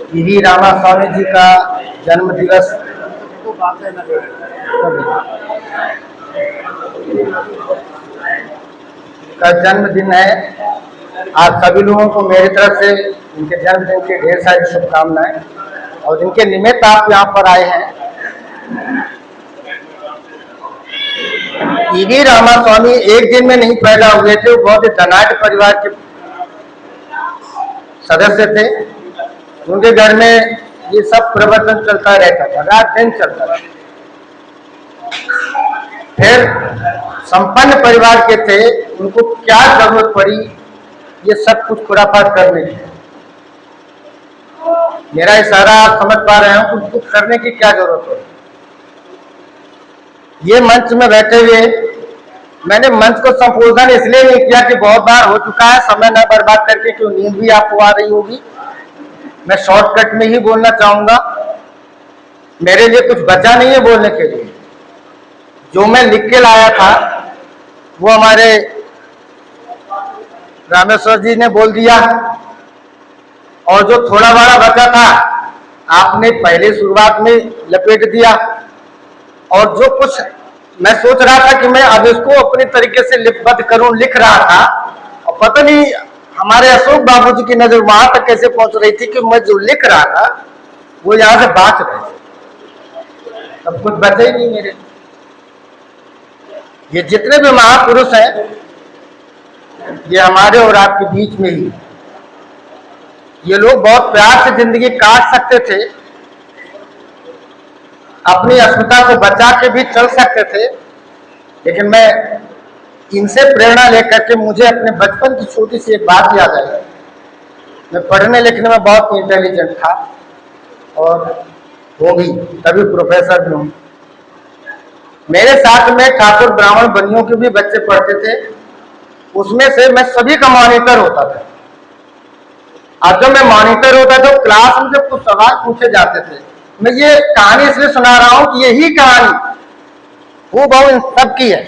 We Ramaswamy जी का जन्म दिवस का जन्मदिन है। आज सभी लोगों को मेरी तरफ से उनके जन्मदिन की ढेर सारी शुभकामनाएं। और जिनके निमित्त आप यहाँ पर आए हैं, वी रामास्वामी एक दिन में नहीं पैदा हुए थे। वो बहुत ही धनाढ़ परिवार के सदस्य थे। उनके घर में ये सब प्रवचन चलता रहता था, रात दिन चलता था। फिर संपन्न परिवार के थे, उनको क्या जरूरत पड़ी ये सब कुछ खुराफात करने की। मेरा इशारा आप समझ पा रहे हो, कुछ करने की क्या जरूरत है। ये मंच में बैठे हुए मैंने मंच को संबोधन इसलिए नहीं किया कि बहुत बार हो चुका है, समय न बर्बाद करके, क्यों नींद भी आपको आ रही होगी। मैं शॉर्टकट में ही बोलना चाहूंगा। मेरे लिए कुछ बचा नहीं है बोलने के लिए। जो मैं लिख के लाया था वो हमारे रामेश्वर जी ने बोल दिया, और जो थोड़ा बड़ा बचा था आपने पहले शुरुआत में लपेट दिया। और जो कुछ मैं सोच रहा था कि मैं अब इसको अपने तरीके से लिखबद्ध करूं, लिख रहा था, और पता नहीं हमारे अशोक बाबू जी की नजर वहां तक कैसे पहुंच रही थी कि मैं जो लिख रहा था वो यहां से बात रहे थे। अब कुछ बचे ही नहीं मेरे। ये जितने भी महापुरुष हैं ये हमारे और आपके बीच में ही। ये लोग बहुत प्यार से जिंदगी काट सकते थे, अपनी अस्मिता को बचा के भी चल सकते थे, लेकिन मैं इनसे प्रेरणा लेकर के मुझे अपने बचपन की छोटी सी एक बात याद आई। मैं पढ़ने लिखने में बहुत इंटेलिजेंट था और वो भी तभी प्रोफेसर भी हूँ। मेरे साथ में ठाकुर ब्राह्मण बनियों के भी बच्चे पढ़ते थे, उसमें से मैं सभी का मॉनिटर होता था। अब जब मैं मॉनिटर होता तो क्लास में जब कुछ सवाल पूछे जाते थे, मैं ये कहानी इसलिए सुना रहा हूं कि यही कहानी वो बहुत इन सब की है।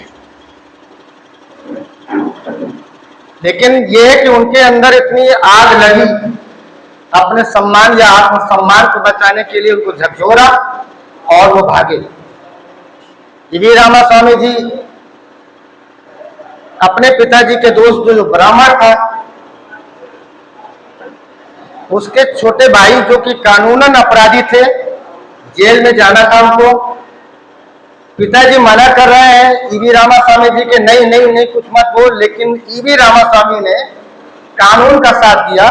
लेकिन ये है कि उनके अंदर इतनी आग लगी, अपने सम्मान या आत्मसम्मान को बचाने के लिए उनको झकझोरा और वो भागे। वी रामास्वामी जी अपने पिताजी के दोस्त जो ब्राह्मण था, उसके छोटे भाई जो कि कानूनन अपराधी थे, जेल में जाना था उनको। पिताजी मना कर रहे हैं वी रामास्वामी जी के, नहीं नहीं नहीं कुछ मत बोल, लेकिन वी रामास्वामी ने कानून का साथ दिया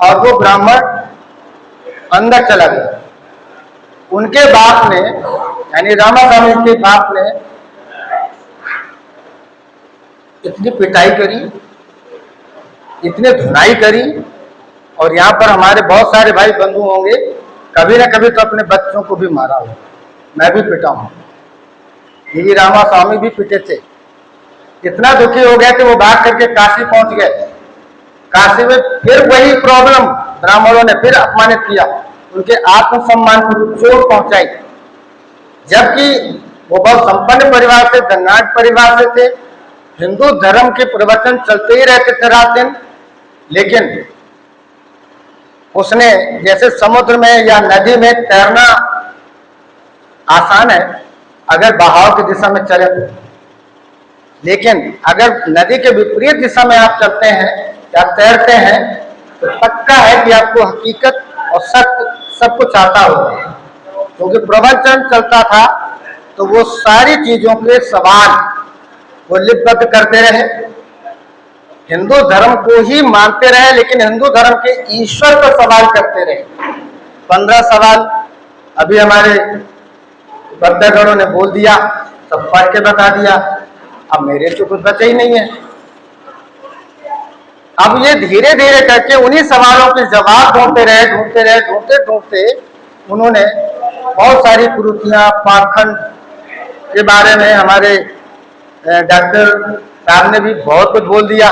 और वो ब्राह्मण अंदर चला गया। उनके बाप ने, यानी रामास्वामी के बाप ने इतनी पिटाई करी, इतनी धुनाई करी, और यहाँ पर हमारे बहुत सारे भाई बंधु होंगे, कभी ना कभी तो अपने बच्चों को भी मारा हो। मैं भी पिटा हूं, वी रामास्वामी भी पिटे थे। इतना दुखी हो गए थे वो भाग करके काशी पहुंच गए। काशी में फिर वही प्रॉब्लम, ब्राह्मणों ने फिर अपमानित किया, उनके आत्मसम्मान को चोट पहुंचाई। जबकि वो बहुत संपन्न परिवार से, धनाढ़ परिवार से थे, हिंदू धर्म के प्रवचन चलते ही रहते थे रात दिन। लेकिन उसने, जैसे समुद्र में या नदी में तैरना आसान है अगर बहाव की दिशा में चले, लेकिन अगर नदी के विपरीत दिशा में आप चलते हैं या तैरते हैं तो पक्का है कि आपको हकीकत और सत्य सब कुछ आता होगा। क्योंकि प्रवचन चलता था तो वो सारी चीजों के सवाल वो लिपिबद्ध करते रहे, हिंदू धर्म को ही मानते रहे, लेकिन हिंदू धर्म के ईश्वर पर सवाल करते रहे। 15 सवाल अभी हमारे बद्दगणों ने बोल दिया, सब पढ़ के बता दिया। अब मेरे तो कुछ बचा ही नहीं है। अब ये धीरे धीरे करके उन्हीं सवालों के जवाब ढूंढते उन्होंने बहुत सारी कुरीतियां, पाखंड के बारे में हमारे डॉक्टर साहब ने भी बहुत कुछ बोल दिया।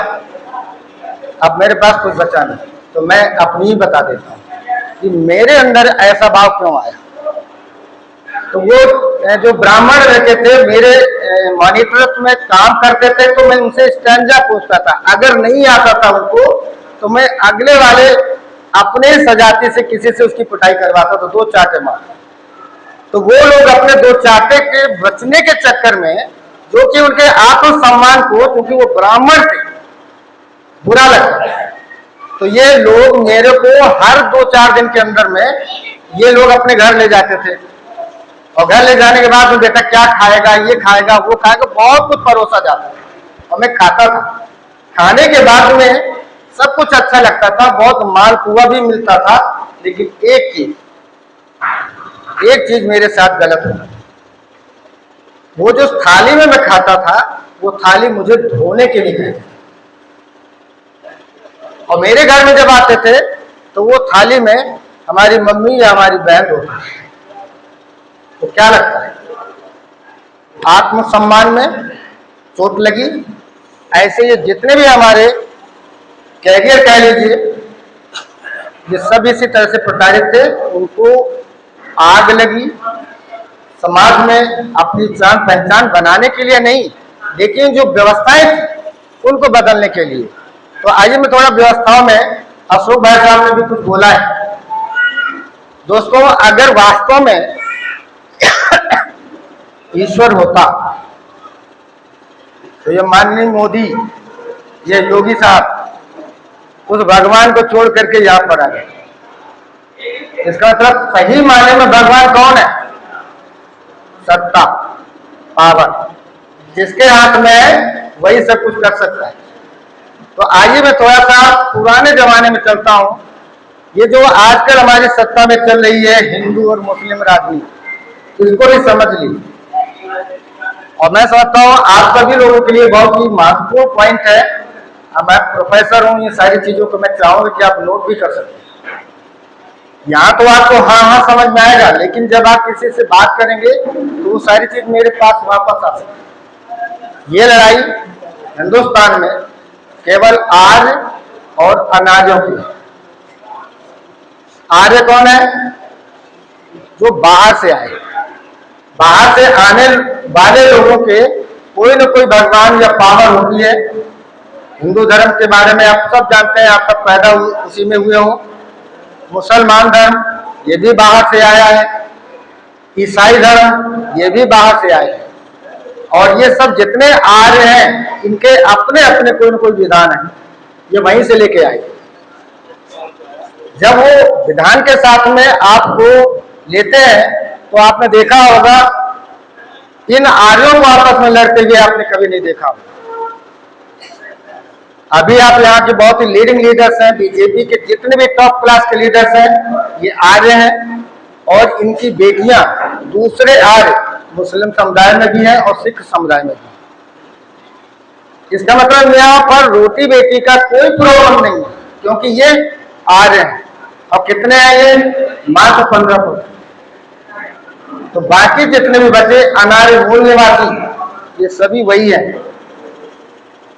अब मेरे पास कुछ बचा नहीं, तो मैं अपनी ही बता देता हूँ कि मेरे अंदर ऐसा भाव क्यों आया। तो वो जो ब्राह्मण रहते थे, मेरे मॉनिटर्स में काम करते थे, तो मैं उनसे स्टैंजा पूछता था। अगर नहीं आता था उनको तो मैं अगले वाले अपने सजाती से किसी से उसकी पिटाई करवाता तो 2 चाटे मार। तो वो लोग अपने 2 चाटे के बचने के चक्कर में, जो कि उनके आत्मसम्मान को, क्योंकि वो ब्राह्मण थे, बुरा लगता, तो ये लोग मेरे को हर 2-4 दिन के अंदर में ये लोग अपने घर ले जाते थे। और घर ले जाने के बाद में बेटा क्या खाएगा, ये खाएगा, वो खाएगा, बहुत कुछ परोसा जाता और मैं खाता था। खाने के बाद में सब कुछ अच्छा लगता था, बहुत मालपुआ भी मिलता था, लेकिन एक चीज मेरे साथ गलत हुआ। वो जो थाली में मैं खाता था, वो थाली मुझे धोने के लिए कहते थे। और मेरे घर में जब आते थे तो वो थाली में हमारी मम्मी या हमारी बहन होती, तो क्या लगता है, आत्मसम्मान में चोट लगी। ऐसे ये जितने भी हमारे कैरियर कह लीजिए, ये सब इसी तरह से प्रताड़ित थे, उनको आग लगी। समाज में अपनी जान पहचान बनाने के लिए नहीं, लेकिन जो व्यवस्थाएं थी उनको बदलने के लिए। तो आइए मैं थोड़ा व्यवस्थाओं में, अशोक भाई साहब ने भी कुछ बोला है। दोस्तों, अगर वास्तव में ईश्वर होता तो ये माननीय मोदी, ये योगी साहब उस भगवान को छोड़ करके यहाँ पर आ गए। इसका मतलब सही मायने में भगवान कौन है? सत्ता, पावर, जिसके हाथ में है वही सब कुछ कर सकता है। तो आइए मैं थोड़ा सा पुराने जमाने में चलता हूं। ये जो आजकल हमारी सत्ता में चल रही है हिंदू और मुस्लिम राजनीति, इसको भी समझ ली। और मैं समझता हूँ आप सभी लोगों के लिए बहुत ही महत्वपूर्ण पॉइंट है। अब मैं प्रोफेसर हूँ, ये सारी चीजों को मैं चाहूंगा कि आप नोट भी कर सकते हैं। यहाँ तो आपको हाँ समझ में आएगा, लेकिन जब आप किसी से बात करेंगे तो वो सारी चीज मेरे पास वापस आ सकती है। ये लड़ाई हिंदुस्तान में केवल आर्य और अनार्यों की। आर्य कौन है? जो बाहर से आए, बाहर से आने वाले लोगों के कोई न कोई भगवान या पावर होती है। हिंदू धर्म के बारे में आप सब जानते हैं, आप सब पैदा उसी में हुए हो। मुसलमान धर्म ये भी बाहर से आया है, ईसाई धर्म ये भी बाहर से आए हैं, और ये सब जितने आर्य हैं इनके अपने अपने कोई न कोई विधान है, ये वहीं से लेके आए। जब वो विधान के साथ में आपको लेते हैं तो आपने देखा होगा इन आर्यों को आपस में लड़ते हुए आपने कभी नहीं देखा होगा। अभी आप यहाँ के बहुत ही लीडिंग लीडर्स हैं, बीजेपी के जितने भी टॉप क्लास के लीडर्स हैं ये आर्य हैं, और इनकी बेटियां दूसरे आर्य मुस्लिम समुदाय में भी है और सिख समुदाय में भी। इसका मतलब यहाँ पर रोटी बेटी का कोई प्रॉब्लम नहीं है, क्योंकि ये आर्य हैं। और कितने हैं ये? मात्र 15%। तो बाकी जितने भी बचे अनार्य मूल निवासी, ये सभी वही है।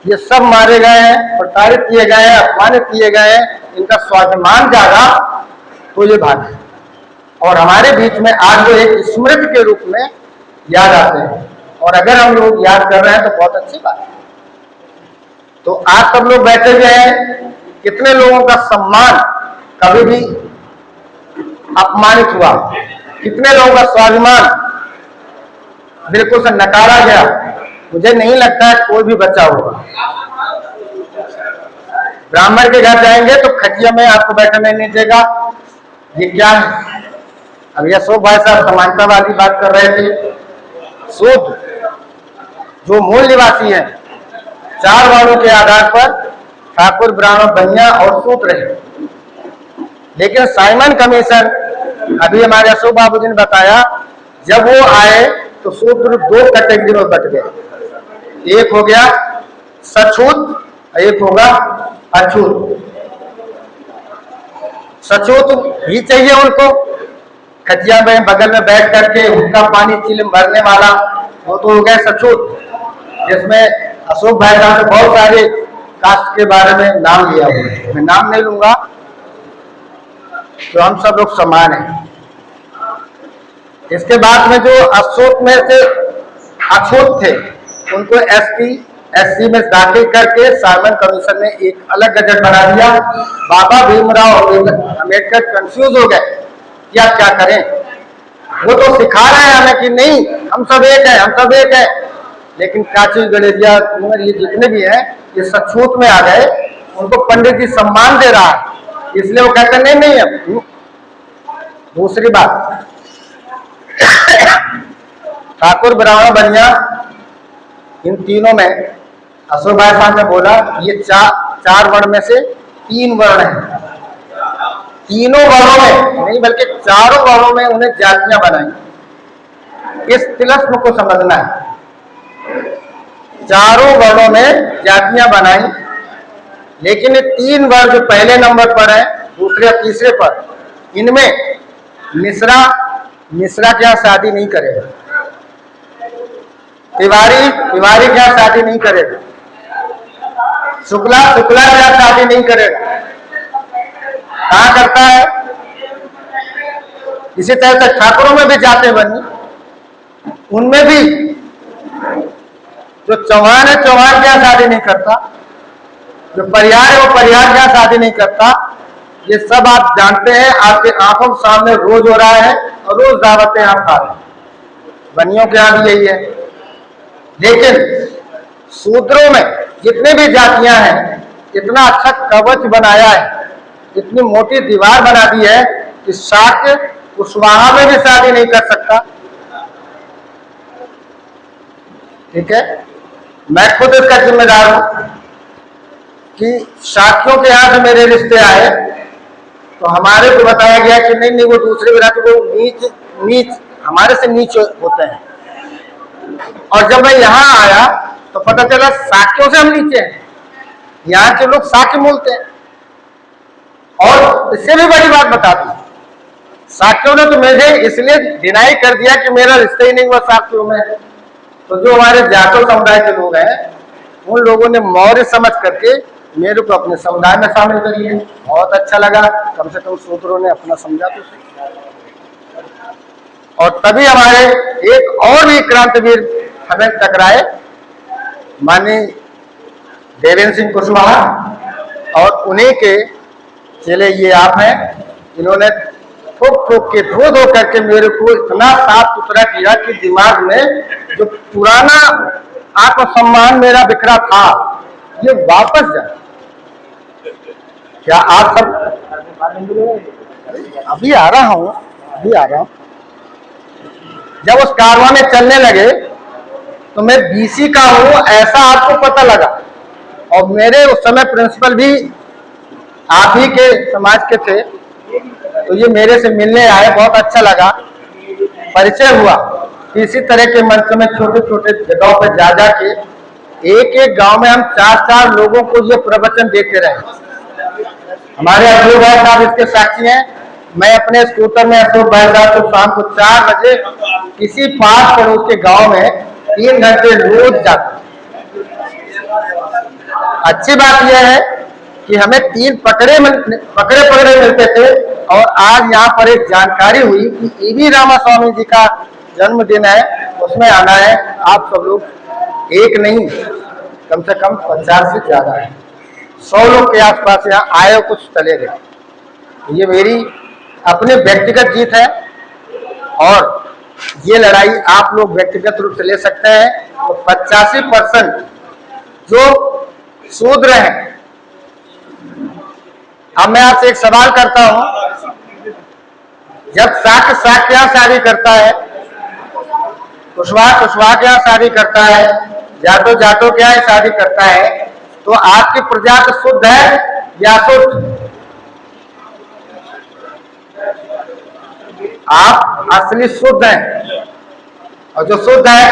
ये सब मारे गए हैं, प्रताड़ित किए गए हैं, अपमानित किए गए हैं। इनका स्वाभिमान जागा तो ये भागे, और हमारे बीच में आज वो एक स्मृति के रूप में याद आते हैं। और अगर हम लोग याद कर रहे हैं तो बहुत अच्छी बात है। तो आज सब लोग बैठे हुए हैं, कितने लोगों का सम्मान कभी भी अपमानित हुआ, कितने लोगों का स्वाभिमान बिल्कुल से नकारा गया। मुझे नहीं लगता है कोई भी बचा होगा। ब्राह्मण के घर जाएंगे तो खटिया में आपको बैठने नहीं देगा। ये क्या है? अब यह अशोक भाई साहब समानता वाली बात कर रहे थे। शूद्र जो मूल निवासी है, 4 वर्णों के आधार पर ठाकुर, ब्राह्मण, बनिया और शूद्र है। लेकिन साइमन कमीशन, अभी हमारे अशोक बाबू जी ने बताया, जब वो आए तो शूद्र 2 कैटेगरी में बट गए। एक हो गया सछूत, एक होगा अछूत। सछूत भी चाहिए उनको, खटिया में बगल में बैठ करके उनका पानी चिलम भरने वाला, वो तो हो गया सछूत, जिसमें अशोक भाई साहब ने बहुत सारे कास्ट के बारे में नाम लिया हुआ है। मैं नाम नहीं लूंगा, तो हम सब लोग समान हैं। इसके बाद में जो अछूत में से अछूत थे उनको एसटी, SC में दाखिल करके साइमन कमीशन ने एक अलग गजट बना दिया। बाबा भीमराव अम्बेडकर कंफ्यूज हो गए कि आप क्या करें। वो तो सिखा रहे हैं हमें कि नहीं हम सब एक हैं, हम सब एक हैं, लेकिन काची गणेरिया ये जितने भी हैं ये सचमुच में आ गए। उनको पंडित जी सम्मान दे रहा है, इसलिए वो कहते नहीं नहीं अब। दूसरी बात, ठाकुर ब्राह्मण बनिया इन तीनों में अशोक भाई साहब ने बोला ये चार वर्ण में से 3 वर्ण हैं। तीनों वर्णों में नहीं बल्कि चारों वर्णों में उन्हें जातियां बनाई। इस तिलस्म को समझना है। चारों वर्णों में जातियां बनाई, लेकिन ये 3 वर्ण जो पहले नंबर पर है, दूसरे और तीसरे पर, इनमें मिश्रा क्या शादी नहीं करेगा, तिवारी क्या शादी नहीं करेगा, शुक्ला क्या शादी नहीं करेगा। कहाँ करता है? इसी तरह से ठाकुरों में भी जाते बनी, उनमें भी जो चौहान है चौहान क्या शादी नहीं करता, जो परिहार है वो परिहार क्या शादी नहीं करता। ये सब आप जानते हैं, आपके आंखों के सामने रोज हो रहा है और रोज दावतें आप खा रहे हैं। बनियों के यहाँ भी यही है। लेकिन शूद्रों में जितने भी जातियां हैं, इतना अच्छा कवच बनाया है, इतनी मोटी दीवार बना दी है कि शाक्य कुशवाहा में भी शादी नहीं कर सकता। ठीक है, मैं खुद इसका जिम्मेदार हूं कि शाक्यों के यहाँ से मेरे रिश्ते आए तो हमारे को बताया गया कि नहीं नहीं वो दूसरे विराट को नीच हमारे से नीच होते हैं। और जब मैं यहाँ आया तो पता चला शाक्यों से हम नीचे हैं, यहाँ के लोग शाक्य बोलते हैं। और इससे भी बड़ी बात बता दी, शाक्यों ने तो मुझे इसलिए डिनाई कर दिया कि मेरा रिश्ता ही नहीं हुआ शाक्यों में। तो जो हमारे जाटो समुदाय के लोग हैं, उन लोगों ने मौर्य समझ करके मेरे को अपने समुदाय में शामिल कर लिया। बहुत अच्छा लगा, कम से कम शूद्रों ने अपना समझा तो सही। और तभी हमारे एक और भी क्रांतिवीर हमें टकराए, माननीय देवेंद्र सिंह कुशवाहा, और उन्हीं के चेले ये आप हैं। इन्होंने ठोक ठोक के धो धो करके मेरे को इतना साफ सुथरा किया कि दिमाग में जो पुराना आत्मसम्मान मेरा बिखरा था ये वापस जाए। क्या आप सब अभी आ रहा हूं। जब उस कारवां में चलने लगे तो मैं BC का हूं ऐसा आपको पता लगा। और मेरे उस समय प्रिंसिपल भी आप ही के समाज के थे, तो ये मेरे से मिलने आए, बहुत अच्छा लगा, परिचय हुआ। इसी तरह के मंच में छोटे छोटे जगहों पर जा जा के एक एक गांव में हम 4-4 लोगों को ये प्रवचन देते रहे। हमारे अशोक भाई साहब इसके साक्षी हैं। मैं अपने स्कूटर में अशोक भाई साहब को शाम को 4 बजे किसी पास पड़ोस के गांव में 3 घंटे रोज जाता। अच्छी बात यह है कि हमें 3 पकड़े मिलते थे। और आज यहाँ पर एक जानकारी हुई कि EV रामास्वामी जी का जन्मदिन है, उसमें आना है। आप सब लोग एक नहीं, कम से कम 50 से ज्यादा है, 100 लोग के आसपास यहाँ आए, कुछ चले गए। ये मेरी अपने व्यक्तिगत जीत है और ये लड़ाई आप लोग व्यक्तिगत रूप से ले सकते हैं। तो 85% जो शूद्र हैं। अब मैं आपसे एक सवाल करता हूं, जब शाक्य यहाँ शादी करता है, कुशवाहा के यहाँ शादी करता है, जाटो के यहाँ शादी करता है, तो आपकी प्रजा तो शुद्ध है या शुद्ध? आप असली शुद्ध हैं, और जो शुद्ध है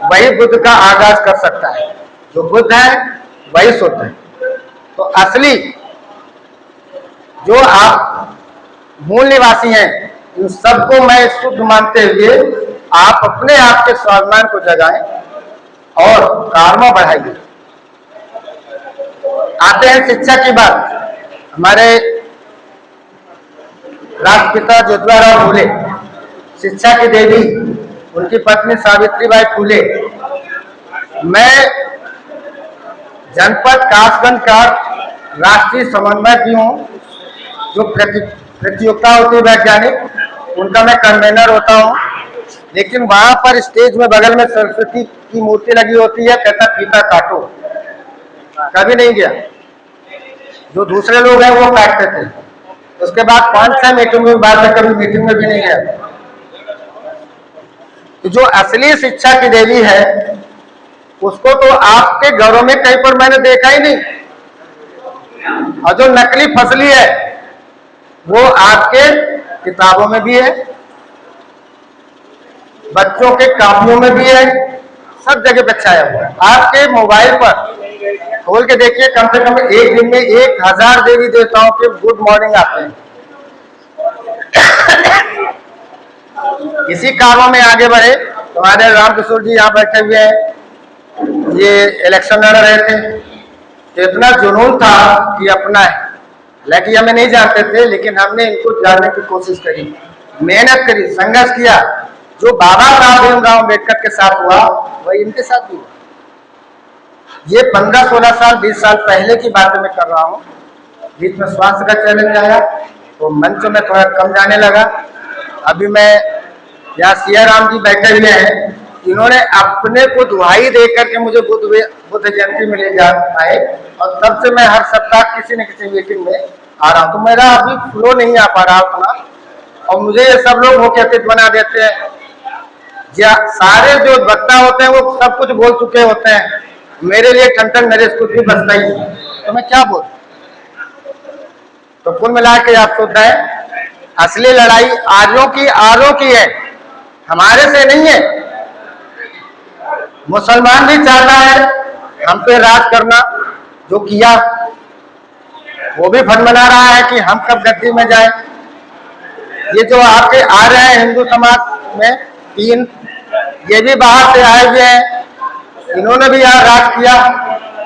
वही बुद्ध का आगाज कर सकता है। जो बुद्ध है वही शुद्ध है। तो असली जो आप मूल निवासी हैं, इन सबको मैं शुद्ध मानते हुए आप अपने आप के स्वाभिमान को जगाएं और कर्म बढ़ाइए। आते हैं शिक्षा की बात। हमारे राष्ट्रपिता ज्योतिराव फूले, शिक्षा की देवी, उनकी पत्नी सावित्रीबाई फूले। मैं जनपद कासगंज का राष्ट्रीय समन्वयक भी हूँ। जो प्रतियोगिता होती है वैज्ञानिक, उनका मैं कन्वेनर होता हूँ। लेकिन वहां पर स्टेज में बगल में सरस्वती की मूर्ति लगी होती है, कहता फीता काटो, कभी नहीं गया। जो दूसरे लोग हैं वो काटते थे। उसके बाद 5-6 मीटिंग में बाद में कभी मीटिंग में भी नहीं गया। तो जो असली शिक्षा की देवी है उसको तो आपके घरों में कहीं पर मैंने देखा ही नहीं, और जो नकली फसली है वो आपके किताबों में भी है, बच्चों के कापियों में भी है, सब जगह पे छाया हुआ है। आपके मोबाइल पर खोल के देखिए, कम से कम एक दिन में 1000 देवी देवताओं के गुड मॉर्निंग आते हैं। इसी कामों में आगे बढ़े तो हमारे रामकिशोर जी यहाँ बैठे हुए हैं, ये इलेक्शन लड़ रहे थे, तो इतना जुनून था कि अपना है। हालांकि हमें नहीं जानते थे, लेकिन हमने इनको जानने की कोशिश करी, मेहनत करी, संघर्ष किया। जो बाबा साहब भीमराव अम्बेडकर के साथ हुआ वही इनके साथ भी हुआ। ये 15-16 साल 20 साल पहले की बात मैं कर रहा हूँ। बीच में स्वास्थ्य का चैलेंज आया तो मंच में थोड़ा कम जाने लगा। अभी मैं यहाँ सिया राम जी बैठे हुए हैं, इन्होंने अपने को दुहाई दे करके मुझे बुद्ध जयंती में ले जा आए, और तब से मैं हर सप्ताह किसी न किसी मीटिंग में आ रहा हूँ। तो मेरा अभी फ्लो नहीं आ पा रहा उतना, और मुझे ये सब लोग मुख्य अतिथि बना देते हैं। सारे जो वक्ता होते हैं वो सब कुछ बोल चुके होते हैं, मेरे लिए ठन मेरे कुछ भी बचता ही नहीं, तो मैं क्या बोल। तो कुल मिला के आप सोचते हैं असली लड़ाई आर्यों की है, हमारे से नहीं है। मुसलमान भी चाहता है हम पे राज करना, जो किया वो भी फन बना रहा है कि हम कब गद्दी में जाए। ये जो आपके आ रहे हैं हिंदू समाज में 3, ये भी बाहर से आए हुए हैं, इन्होंने भी यहाँ राज किया।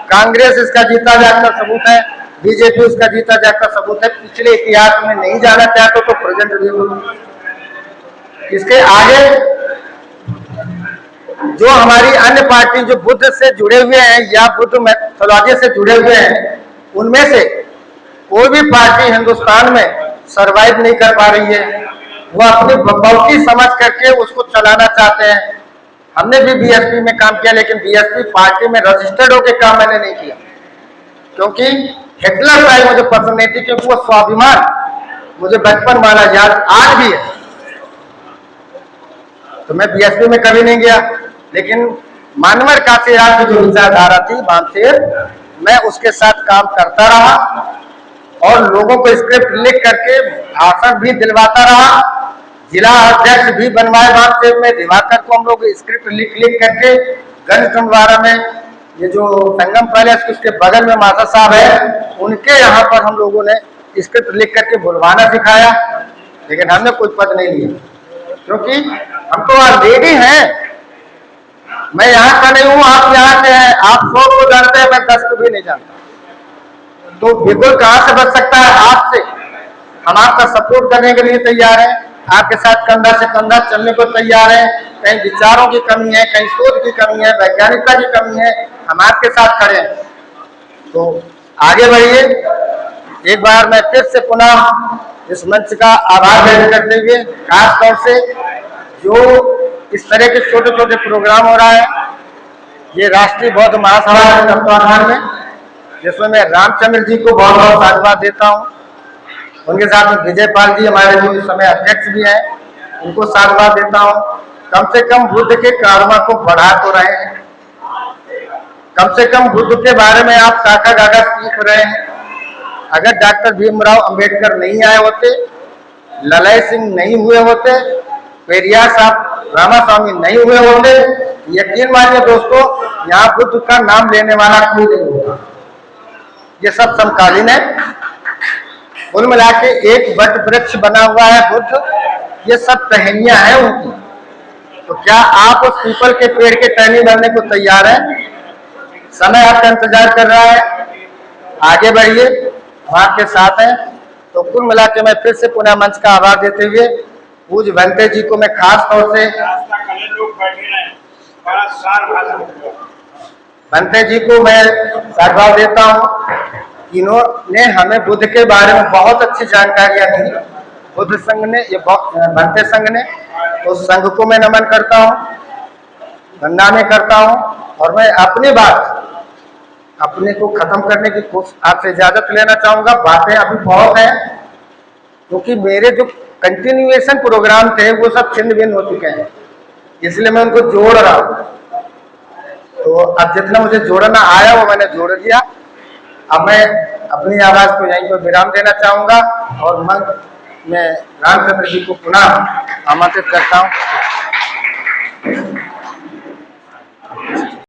कांग्रेस इसका जीता जागता सबूत है, बीजेपी उसका जीता जागता सबूत है। पिछले इतिहास में नहीं जाना चाहते तो प्रेजेंट भी। इसके आगे जो हमारी अन्य पार्टी जो बुद्ध से जुड़े हुए हैं या बुद्ध मैथोलॉजी से जुड़े हुए हैं, उनमें से कोई भी पार्टी हिंदुस्तान में सरवाइव नहीं कर पा रही है। वो अपनी बकौती समझ करके उसको चलाना चाहते हैं। हमने भी बीएसपी में काम किया, लेकिन बीएसपी पार्टी में रजिस्टर्ड होकर काम मैंने नहीं किया, क्योंकि हिटलर का मुझे पसंद नहीं थी, क्योंकि वो स्वाभिमान मुझे बचपन वाला याद आज भी है। तो मैं बीएसपी में कभी नहीं गया, लेकिन मानवर काशीराम की जो विचारधारा थी बामसेर, मैं उसके साथ काम करता रहा और लोगों को स्क्रिप्ट लिख करके भाषण भी दिलवाता रहा। जिला अध्यक्ष भी बनवाए बामसेर में, दिवाकर को हम लोग स्क्रिप्ट लिख करके गणतंत्र में, ये जो संगम पैलेस उसके बगल में माता साहब है, उनके यहाँ पर हम लोगों ने स्क्रिप्ट लिख करके बुलवाना सिखाया। लेकिन हमने कोई पद नहीं लिया, क्योंकि हम तो ऑलरेडी हैं। मैं यहाँ का नहीं हूँ, आप यहाँ के हैं, आप 100 को जानते हैं, मैं 10 को भी नहीं जानता। तो बिल्कुल कहाँ से बच सकता है आपसे। हम आपका सपोर्ट करने के लिए तैयार हैं, आपके साथ कंधा से कंधा चलने को तैयार है। कहीं विचारों की कमी है, कहीं सोच की कमी है, वैज्ञानिकता की कमी है, हम आपके साथ खड़े हैं। तो आगे बढ़िए। एक बार मैं फिर से पुनः इस मंच का आभार व्यक्त करते हुए, खास तौर से जो इस तरह के छोटे छोटे प्रोग्राम हो रहा है, ये राष्ट्रीय बौद्ध महासभा के तत्वाधान में, जिसमें मैं रामचंद्र जी को बहुत बहुत साधुवाद देता हूँ। उनके साथ में विजय पाल जी हमारे जो इस समय अध्यक्ष भी हैं, उनको साधुवाद देता हूँ। कम से कम बुद्ध के कारवा को बढ़ा तो रहे हैं, कम से कम बुद्ध के बारे में आप काका गागा सीख रहे हैं। अगर डॉक्टर भीमराव अंबेडकर नहीं आए होते, ललय सिंह नहीं हुए होते, पेरियार साहब रामास्वामी नहीं हुए होते, यकीन मानिए दोस्तों, यहाँ बुद्ध का नाम लेने वाला कोई नहीं होगा। ये सब समकालीन है। कुल मिला के एक वट वृक्ष बना हुआ है बुद्ध, ये सब कहानियां हैं उनकी। तो क्या आप उस पीपल के पेड़ के टहनी बनने को तैयार हैं? समय आपका इंतजार कर रहा है, आगे बढ़िए, हम आपके साथ हैं। तो कुल मिला के मैं फिर से पुनः मंच का आभार देते हुए पूज्य भंते जी को मैं खास तौर से भंते जी को मैं साधुवाद देता हूँ। इन्होंने हमें बुद्ध के बारे में बहुत अच्छी जानकारियां दी, बुद्ध संघ ने, ये भंते संघ ने। तो संघ को मैं नमन करता हूँ, वंदना में करता हूँ। और मैं अपनी बात अपने को खत्म करने की कोशिश, आपसे इजाजत लेना चाहूंगा। बातें अभी बहुत हैं, क्योंकि मेरे जो कंटिन्यूएशन प्रोग्राम थे वो सब छिन्न भिन्न हो चुके हैं, इसलिए मैं उनको जोड़ रहा हूँ। तो अब जितना मुझे जोड़ना आया वो मैंने जोड़ दिया। अब मैं अपनी आवाज को यहीं पर विराम देना चाहूंगा और मैं रामचंद्र जी को पुनः आमंत्रित करता हूँ।